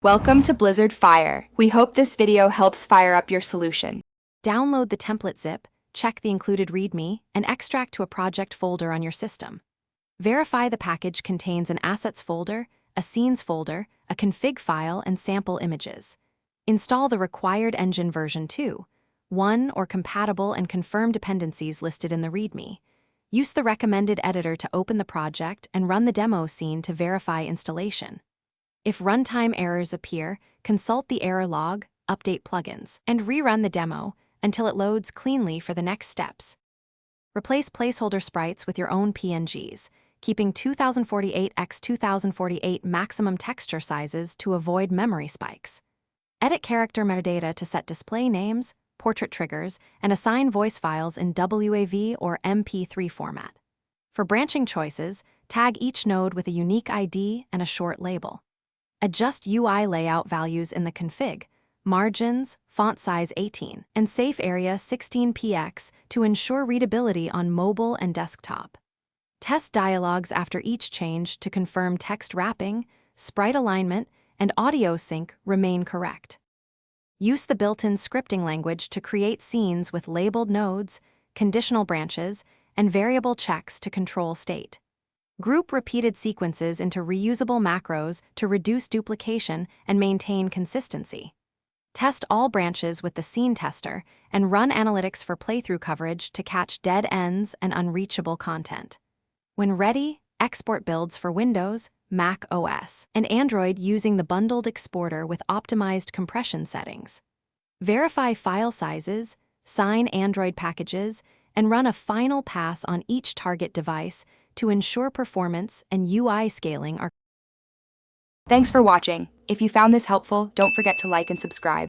Welcome to Blizzard Fire. We hope this video helps fire up your solution. Download the template zip, check the included README, and extract to a project folder on your system. Verify the package contains an assets folder, a scenes folder, a config file, and sample images. Install the required engine version 2, 1 or compatible and confirm dependencies listed in the README. Use the recommended editor to open the project and run the demo scene to verify installation. If runtime errors appear, consult the error log, update plugins, and rerun the demo until it loads cleanly for the next steps. Replace placeholder sprites with your own PNGs, keeping 2048 x 2048 maximum texture sizes to avoid memory spikes. Edit character metadata to set display names, portrait triggers, and assign voice files in WAV or MP3 format. For branching choices, tag each node with a unique ID and a short label. Adjust UI layout values in the config, margins, font size 18, and safe area 16px to ensure readability on mobile and desktop. Test dialogues after each change to confirm text wrapping, sprite alignment, and audio sync remain correct. Use the built-in scripting language to create scenes with labeled nodes, conditional branches, and variable checks to control state. Group repeated sequences into reusable macros to reduce duplication and maintain consistency. Test all branches with the scene tester and run analytics for playthrough coverage to catch dead ends and unreachable content. When ready, export builds for Windows, Mac OS, and Android using the bundled exporter with optimized compression settings. Verify file sizes, sign Android packages, and run a final pass on each target device to ensure performance and UI scaling are. Thanks for watching. If you found this helpful, don't forget to like and subscribe.